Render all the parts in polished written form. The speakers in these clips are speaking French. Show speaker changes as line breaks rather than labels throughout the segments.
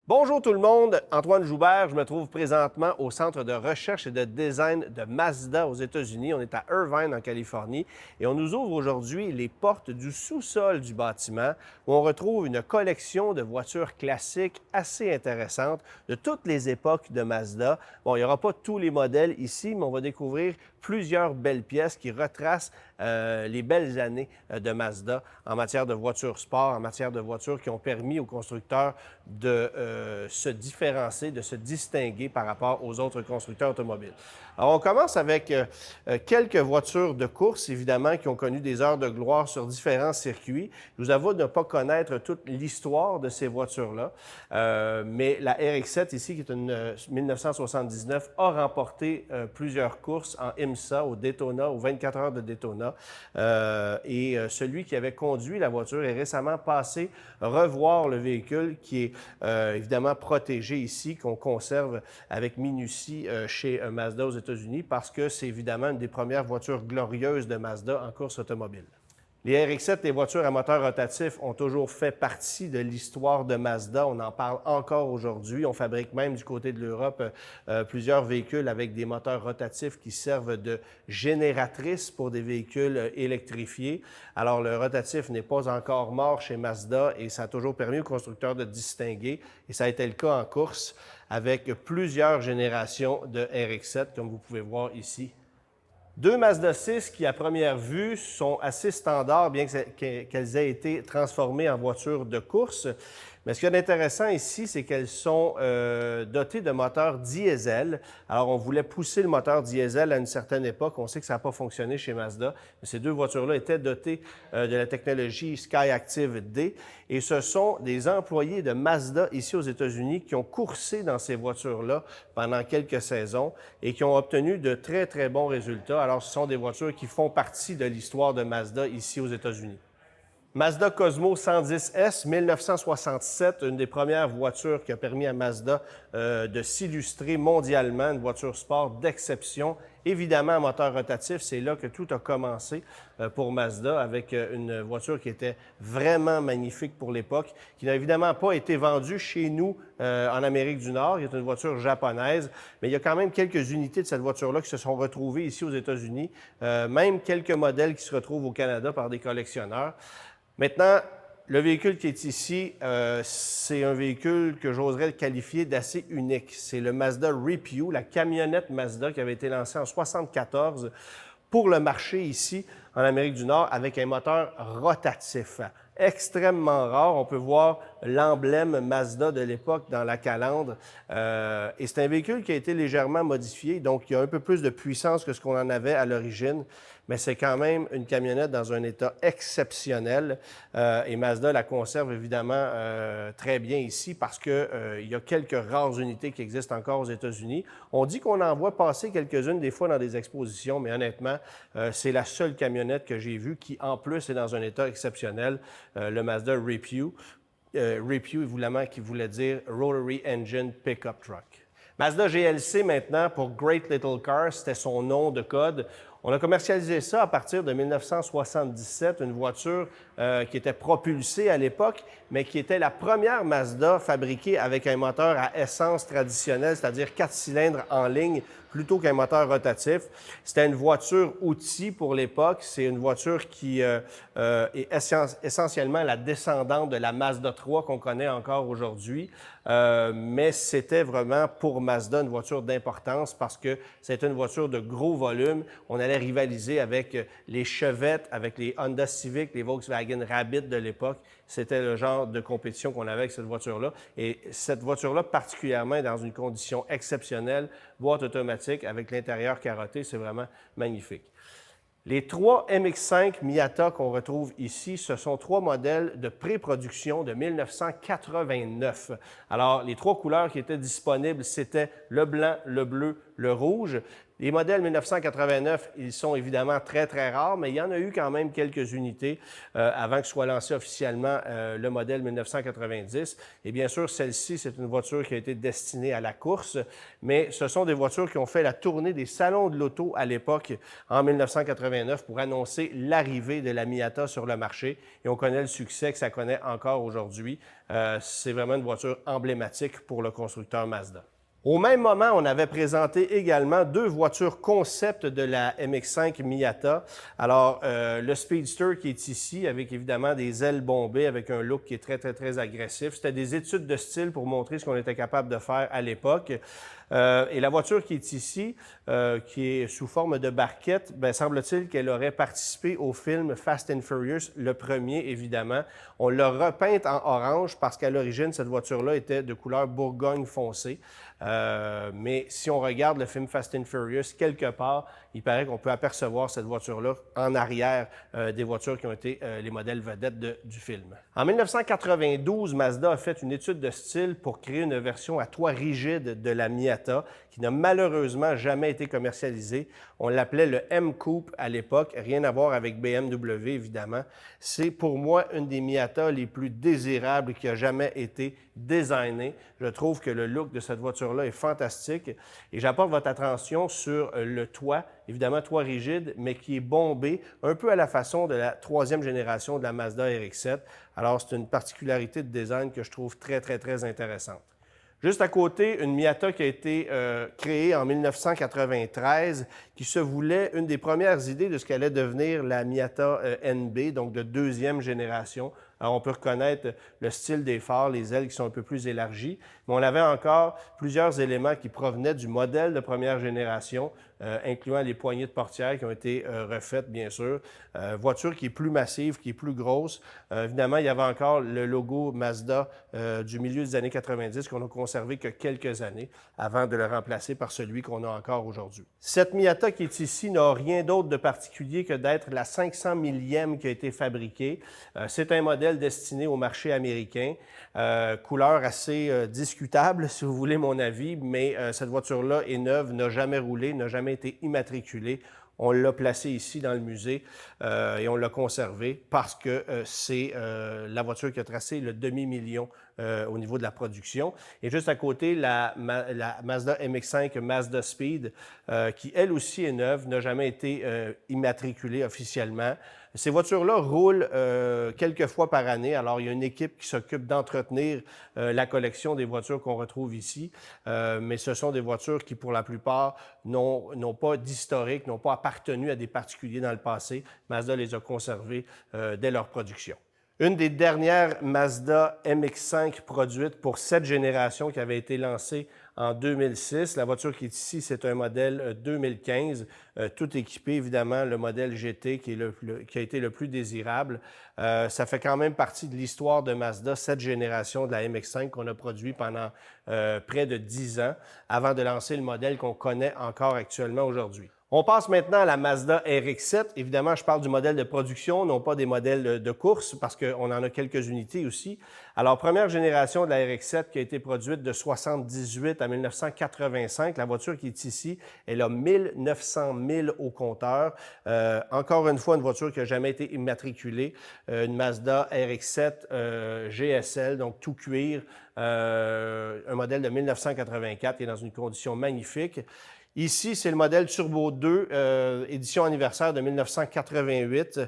Bonjour tout le monde, Antoine Joubert. Je me trouve présentement au centre de recherche et de design de Mazda aux États-Unis. On est à Irvine, en Californie, et on nous ouvre aujourd'hui les portes du sous-sol du bâtiment où on retrouve une collection de voitures classiques assez intéressantes de toutes les époques de Mazda. Bon, il n'y aura pas tous les modèles ici, mais on va découvrir plusieurs belles pièces qui retracent les belles années de Mazda en matière de voitures sport, en matière de voitures qui ont permis aux constructeurs de se différencier, de se distinguer par rapport aux autres constructeurs automobiles. Alors, on commence avec quelques voitures de course, évidemment, qui ont connu des heures de gloire sur différents circuits. Je vous avoue de ne pas connaître toute l'histoire de ces voitures-là, mais la RX-7 ici, qui est une 1979, a remporté plusieurs courses en IMSA, au Daytona, aux 24 heures de Daytona. Celui qui avait conduit la voiture est récemment passé revoir le véhicule qui est évidemment protégé ici, qu'on conserve avec minutie chez Mazda aux États-Unis parce que c'est évidemment une des premières voitures glorieuses de Mazda en course automobile. Les RX-7, les voitures à moteur rotatif, ont toujours fait partie de l'histoire de Mazda. On en parle encore aujourd'hui. On fabrique même du côté de l'Europe plusieurs véhicules avec des moteurs rotatifs qui servent de génératrices pour des véhicules électrifiés. Alors, le rotatif n'est pas encore mort chez Mazda et ça a toujours permis aux constructeurs de distinguer. Et ça a été le cas en course avec plusieurs générations de RX-7, comme vous pouvez voir ici. Deux Mazda 6 qui, à première vue, sont assez standards, bien qu'elles aient été transformées en voitures de course. Mais ce qu'il y a d'intéressant ici, c'est qu'elles sont dotées de moteurs diesel. Alors, on voulait pousser le moteur diesel à une certaine époque. On sait que ça n'a pas fonctionné chez Mazda. Mais ces deux voitures-là étaient dotées de la technologie Skyactiv D. Et ce sont des employés de Mazda ici aux États-Unis qui ont coursé dans ces voitures-là pendant quelques saisons et qui ont obtenu de très, très bons résultats. Alors, ce sont des voitures qui font partie de l'histoire de Mazda ici aux États-Unis. Mazda Cosmo 110S, 1967, une des premières voitures qui a permis à Mazda de s'illustrer mondialement, une voiture sport d'exception. Évidemment, en moteur rotatif, c'est là que tout a commencé pour Mazda, avec une voiture qui était vraiment magnifique pour l'époque, qui n'a évidemment pas été vendue chez nous en Amérique du Nord. Il est une voiture japonaise, mais il y a quand même quelques unités de cette voiture-là qui se sont retrouvées ici aux États-Unis, même quelques modèles qui se retrouvent au Canada par des collectionneurs. Maintenant, le véhicule qui est ici, c'est un véhicule que j'oserais qualifier d'assez unique. C'est le Mazda Repew, la camionnette Mazda qui avait été lancée en 1974 pour le marché ici en Amérique du Nord avec un moteur rotatif. Extrêmement rare. On peut voir l'emblème Mazda de l'époque dans la calandre. Et c'est un véhicule qui a été légèrement modifié, donc il y a un peu plus de puissance que ce qu'on en avait à l'origine, mais c'est quand même une camionnette dans un état exceptionnel. Et Mazda la conserve évidemment très bien ici parce qu'il y a quelques rares unités qui existent encore aux États-Unis. On dit qu'on en voit passer quelques-unes des fois dans des expositions, mais honnêtement, c'est la seule camionnette que j'ai vue qui, en plus, est dans un état exceptionnel, le Mazda Repew. Repew, évidemment, qui voulait dire Rotary Engine Pickup Truck. Mazda GLC, maintenant, pour Great Little Car, c'était son nom de code. On a commercialisé ça à partir de 1977, une voiture qui était propulsée à l'époque, mais qui était la première Mazda fabriquée avec un moteur à essence traditionnel, c'est-à-dire 4 cylindres en ligne, plutôt qu'un moteur rotatif. C'était une voiture outil pour l'époque. C'est une voiture qui est essentiellement la descendante de la Mazda 3 qu'on connaît encore aujourd'hui. Mais c'était vraiment pour Mazda une voiture d'importance parce que c'était une voiture de gros volume. On allait rivaliser avec les Chevette, avec les Honda Civic, les Volkswagen Rabbit de l'époque. C'était le genre de compétition qu'on avait avec cette voiture-là. Et cette voiture-là, particulièrement, est dans une condition exceptionnelle, boîte automatique avec l'intérieur carotté, c'est vraiment magnifique. Les trois MX-5 Miata qu'on retrouve ici, ce sont trois modèles de pré-production de 1989. Alors, les trois couleurs qui étaient disponibles, c'était le blanc, le bleu, le rouge. Les modèles 1989, ils sont évidemment très, très rares, mais il y en a eu quand même quelques unités avant que soit lancé officiellement le modèle 1990. Et bien sûr, celle-ci, c'est une voiture qui a été destinée à la course, mais ce sont des voitures qui ont fait la tournée des salons de l'auto à l'époque, en 1989, pour annoncer l'arrivée de la Miata sur le marché. Et on connaît le succès que ça connaît encore aujourd'hui. C'est vraiment une voiture emblématique pour le constructeur Mazda. Au même moment, on avait présenté également deux voitures concept de la MX-5 Miata. Alors, le Speedster qui est ici, avec évidemment des ailes bombées, avec un look qui est très, très, très agressif. C'était des études de style pour montrer ce qu'on était capable de faire à l'époque. Et la voiture qui est ici, qui est sous forme de barquette, bien, semble-t-il qu'elle aurait participé au film Fast and Furious, le premier, évidemment. On l'a repeinte en orange parce qu'à l'origine, cette voiture-là était de couleur bourgogne foncée. Mais si on regarde le film Fast and Furious, quelque part, il paraît qu'on peut apercevoir cette voiture-là en arrière des voitures qui ont été les modèles vedettes du film. En 1992, Mazda a fait une étude de style pour créer une version à toit rigide de la Miata qui n'a malheureusement jamais été commercialisée. On l'appelait le M-Coupe à l'époque, rien à voir avec BMW évidemment. C'est pour moi une des Miata les plus désirables qui a jamais été designée. Je trouve que le look de cette voiture-là est fantastique et j'apporte votre attention sur le toit, évidemment toit rigide, mais qui est bombé un peu à la façon de la troisième génération de la Mazda RX-7. Alors, c'est une particularité de design que je trouve très, très, très intéressante. Juste à côté, une Miata qui a été créée en 1993, qui se voulait une des premières idées de ce qu'allait devenir la Miata NB, donc de deuxième génération. Alors, on peut reconnaître le style des phares, les ailes qui sont un peu plus élargies, mais on avait encore plusieurs éléments qui provenaient du modèle de première génération, incluant les poignées de portières qui ont été refaites, bien sûr. Voiture qui est plus massive, qui est plus grosse. Évidemment, il y avait encore le logo Mazda du milieu des années 90 qu'on a conservé que quelques années avant de le remplacer par celui qu'on a encore aujourd'hui. Cette Miata qui est ici n'a rien d'autre de particulier que d'être la 500 millième qui a été fabriquée. C'est un modèle destiné au marché américain. Couleur assez discutable, si vous voulez mon avis, mais cette voiture-là est neuve, n'a jamais roulé, n'a jamais été immatriculée. On l'a placé ici dans le musée et on l'a conservé parce que c'est la voiture qui a tracé le demi-million au niveau de la production. Et juste à côté, la Mazda MX-5 Mazda Speed, qui elle aussi est neuve, n'a jamais été immatriculée officiellement. Ces voitures-là roulent quelques fois par année. Alors, il y a une équipe qui s'occupe d'entretenir la collection des voitures qu'on retrouve ici. Mais ce sont des voitures qui, pour la plupart, n'ont pas d'historique, n'ont pas appartenu à des particuliers dans le passé. Mazda les a conservées dès leur production. Une des dernières Mazda MX-5 produites pour cette génération qui avait été lancée en 2006. La voiture qui est ici, c'est un modèle 2015, tout équipé, évidemment, le modèle GT qui a été le plus désirable. Ça fait quand même partie de l'histoire de Mazda, cette génération de la MX-5 qu'on a produit pendant près de 10 ans avant de lancer le modèle qu'on connaît encore actuellement aujourd'hui. On passe maintenant à la Mazda RX-7. Évidemment, je parle du modèle de production, non pas des modèles de course, parce qu'on en a quelques unités aussi. Alors, première génération de la RX-7 qui a été produite de 1978 à 1985. La voiture qui est ici, elle a 1900 000 au compteur. Encore une fois, une voiture qui n'a jamais été immatriculée. Une Mazda RX-7 GSL, donc tout cuir. Un modèle de 1984 qui est dans une condition magnifique. Ici, c'est le modèle Turbo 2, édition anniversaire de 1988.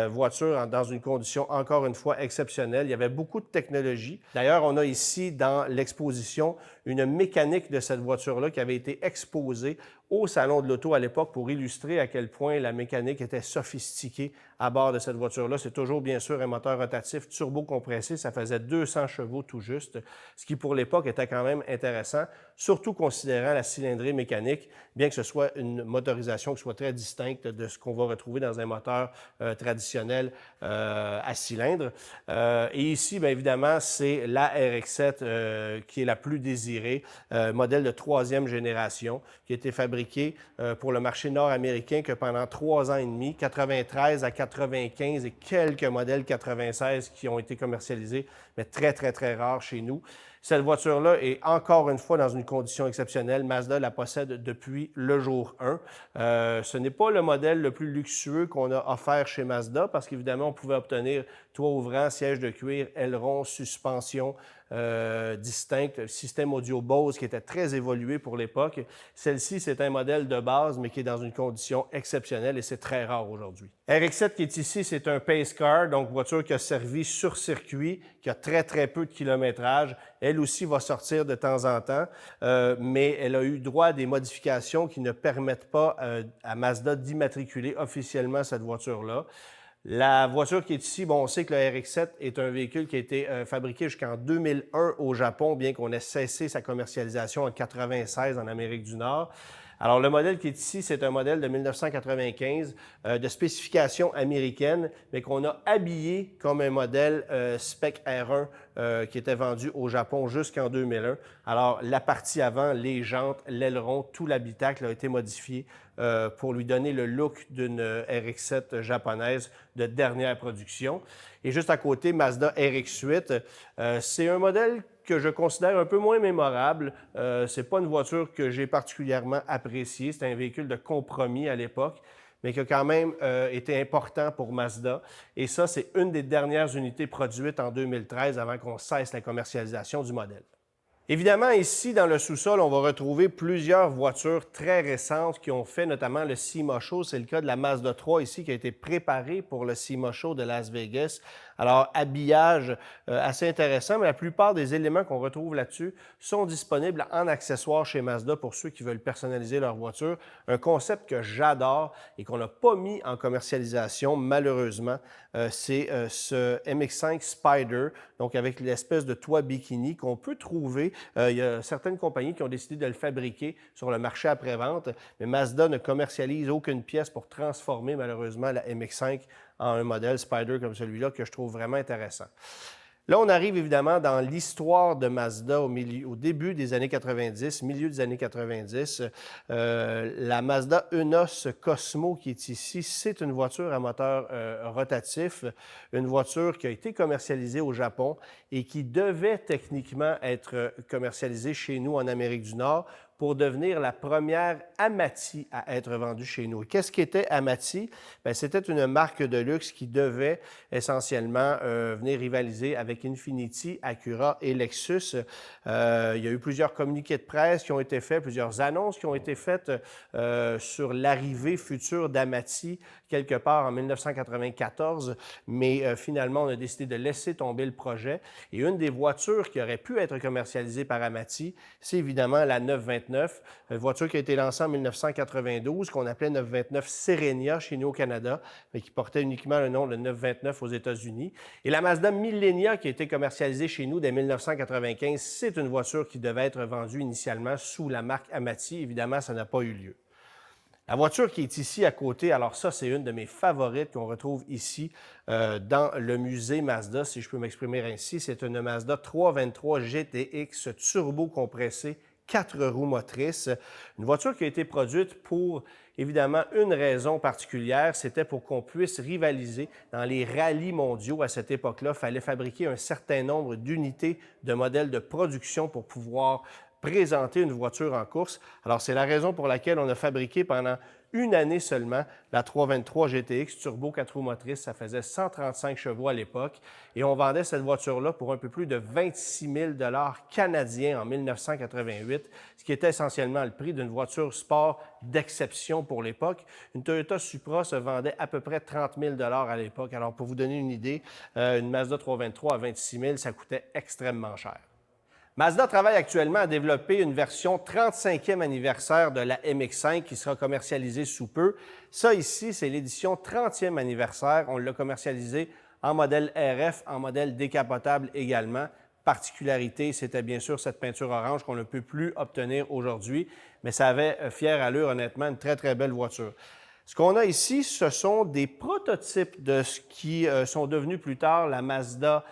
Voiture dans une condition, encore une fois, exceptionnelle. Il y avait beaucoup de technologie. D'ailleurs, on a ici, dans l'exposition, une mécanique de cette voiture-là qui avait été exposée au Salon de l'Auto à l'époque pour illustrer à quel point la mécanique était sophistiquée à bord de cette voiture-là. C'est toujours, bien sûr, un moteur rotatif turbo-compressé. Ça faisait 200 chevaux tout juste, ce qui, pour l'époque, était quand même intéressant, surtout considérant la cylindrée mécanique, bien que ce soit une motorisation qui soit très distincte de ce qu'on va retrouver dans un moteur traditionnel à cylindre. Et ici, bien évidemment, c'est la RX-7 qui est la plus désirée, modèle de troisième génération, qui a été fabriqué pour le marché nord-américain que pendant 3 ans et demi, 93 à 95 et quelques modèles 96 qui ont été commercialisés, mais très, très, très rares chez nous. Cette voiture-là est encore une fois dans une condition exceptionnelle. Mazda la possède depuis le jour 1. Ce n'est pas le modèle le plus luxueux qu'on a offert chez Mazda parce qu'évidemment, on pouvait obtenir toit ouvrant, siège de cuir, aileron, suspension distincte, système audio Bose qui était très évolué pour l'époque. Celle-ci, c'est un modèle de base, mais qui est dans une condition exceptionnelle et c'est très rare aujourd'hui. RX-7 qui est ici, c'est un pace car, donc voiture qui a servi sur circuit, qui a très peu de kilométrage. Elle aussi va sortir de temps en temps, mais elle a eu droit à des modifications qui ne permettent pas à Mazda d'immatriculer officiellement cette voiture-là. La voiture qui est ici, bon, on sait que le RX-7 est un véhicule qui a été fabriqué jusqu'en 2001 au Japon, bien qu'on ait cessé sa commercialisation en 1996 en Amérique du Nord. Alors, le modèle qui est ici, c'est un modèle de 1995 de spécification américaine, mais qu'on a habillé comme un modèle Spec R1 qui était vendu au Japon jusqu'en 2001. Alors, la partie avant, les jantes, l'aileron, tout l'habitacle a été modifié pour lui donner le look d'une RX-7 japonaise de dernière production. Et juste à côté, Mazda RX-8, c'est un modèle que je considère un peu moins mémorable. C'est pas une voiture que j'ai particulièrement appréciée. C'est un véhicule de compromis à l'époque, mais qui a quand même été important pour Mazda. Et ça, c'est une des dernières unités produites en 2013 avant qu'on cesse la commercialisation du modèle. Évidemment, ici, dans le sous-sol, on va retrouver plusieurs voitures très récentes qui ont fait notamment le SEMA Show. C'est le cas de la Mazda 3 ici qui a été préparée pour le SEMA Show de Las Vegas. Alors, habillage assez intéressant, mais la plupart des éléments qu'on retrouve là-dessus sont disponibles en accessoires chez Mazda pour ceux qui veulent personnaliser leur voiture. Un concept que j'adore et qu'on n'a pas mis en commercialisation, malheureusement, c'est ce MX-5 Spider, donc avec l'espèce de toit bikini qu'on peut trouver. Il y a certaines compagnies qui ont décidé de le fabriquer sur le marché après-vente, mais Mazda ne commercialise aucune pièce pour transformer malheureusement la MX-5 en un modèle Spider comme celui-là que je trouve vraiment intéressant. Là, on arrive évidemment dans l'histoire de Mazda au début des années 90, milieu des années 90. La Mazda Enos Cosmo qui est ici, c'est une voiture à moteur rotatif, une voiture qui a été commercialisée au Japon et qui devait techniquement être commercialisée chez nous en Amérique du Nord pour devenir la première Amati à être vendue chez nous. Qu'est-ce qu'était Amati? Bien, c'était une marque de luxe qui devait essentiellement venir rivaliser avec Infiniti, Acura et Lexus. Il y a eu plusieurs communiqués de presse qui ont été faits, plusieurs annonces qui ont été faites sur l'arrivée future d'Amati quelque part en 1994, mais finalement, on a décidé de laisser tomber le projet. Et une des voitures qui aurait pu être commercialisée par Amati, c'est évidemment la 929, une voiture qui a été lancée en 1992, qu'on appelait 929 Serenia chez nous au Canada, mais qui portait uniquement le nom de 929 aux États-Unis. Et la Mazda Millenia qui a été commercialisée chez nous dès 1995, c'est une voiture qui devait être vendue initialement sous la marque Amati. Évidemment, ça n'a pas eu lieu. La voiture qui est ici à côté, alors ça, c'est une de mes favorites qu'on retrouve ici dans le musée Mazda, si je peux m'exprimer ainsi. C'est une Mazda 323 GTX turbo compressée, 4 roues motrices. Une voiture qui a été produite pour, évidemment, une raison particulière, c'était pour qu'on puisse rivaliser dans les rallyes mondiaux à cette époque-là. Il fallait fabriquer un certain nombre d'unités de modèles de production pour pouvoir présenter une voiture en course. Alors, c'est la raison pour laquelle on a fabriqué pendant une année seulement la 323 GTX turbo 4 roues motrices. Ça faisait 135 chevaux à l'époque et on vendait cette voiture-là pour un peu plus de 26 000 $ canadiens en 1988, ce qui était essentiellement le prix d'une voiture sport d'exception pour l'époque. Une Toyota Supra se vendait à peu près 30 000 $ à l'époque. Alors, pour vous donner une idée, une Mazda 323 à 26 000, ça coûtait extrêmement cher. Mazda travaille actuellement à développer une version 35e anniversaire de la MX-5 qui sera commercialisée sous peu. Ça ici, c'est l'édition 30e anniversaire. On l'a commercialisé en modèle RF, en modèle décapotable également. Particularité, c'était bien sûr cette peinture orange qu'on ne peut plus obtenir aujourd'hui, mais ça avait fière allure, honnêtement, une très belle voiture. Ce qu'on a ici, ce sont des prototypes de ce qui sont devenus plus tard la Mazda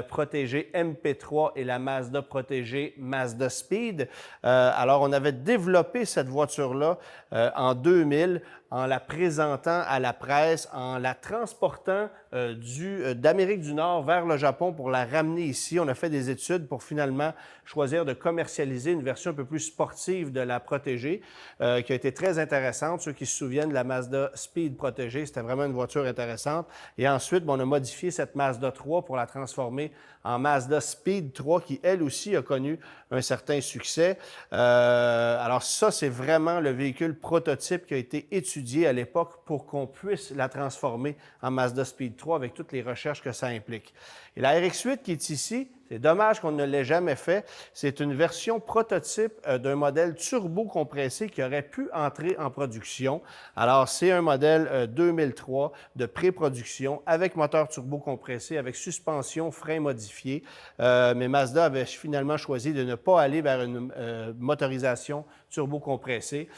protégée MP3 et la Mazda protégée Mazda Speed. Alors, on avait développé cette voiture-là en 2000 en la présentant à la presse, en la transportant d'Amérique du Nord vers le Japon pour la ramener ici. On a fait des études pour finalement choisir de commercialiser une version un peu plus sportive de la protégée, qui a été très intéressante. Ceux qui se souviennent de la Mazda Speed protégée, c'était vraiment une voiture intéressante. Et ensuite, on a modifié cette Mazda 3 pour la transformer en Mazda Speed 3, qui, elle aussi, a connu un certain succès. Alors ça, c'est vraiment le véhicule prototype qui a été étudié à l'époque pour qu'on puisse la transformer en Mazda Speed 3 avec toutes les recherches que ça implique. Et la RX-8 qui est ici, c'est dommage qu'on ne l'ait jamais fait. C'est une version prototype d'un modèle turbo compressé qui aurait pu entrer en production. Alors, c'est un modèle 2003 de pré-production avec moteur turbo compressé, avec suspension, frein modifié. Mais Mazda avait finalement choisi de ne pas aller vers une motorisation turbo compressée.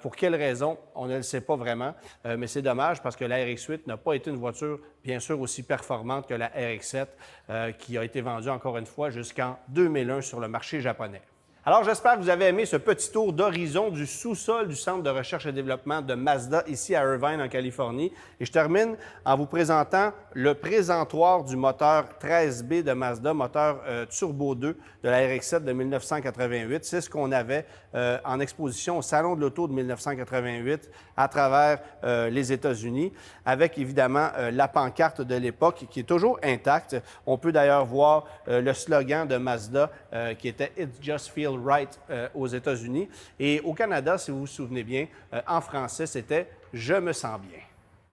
Pour quelle raison? On ne le sait pas vraiment, mais c'est dommage parce que la RX-8 n'a pas été une voiture, bien sûr, aussi performante que la RX-7 qui a été vendue encore une fois jusqu'en 2001 sur le marché japonais. Alors, j'espère que vous avez aimé ce petit tour d'horizon du sous-sol du Centre de recherche et développement de Mazda ici à Irvine, en Californie. Et je termine en vous présentant le présentoir du moteur 13B de Mazda, moteur Turbo 2 de la RX-7 de 1988. C'est ce qu'on avait en exposition au Salon de l'Auto de 1988 à travers les États-Unis, avec évidemment la pancarte de l'époque qui est toujours intacte. On peut d'ailleurs voir le slogan de Mazda qui était « It just feels right » aux États-Unis. Et au Canada, si vous vous souvenez bien, en français, c'était « Je me sens bien ».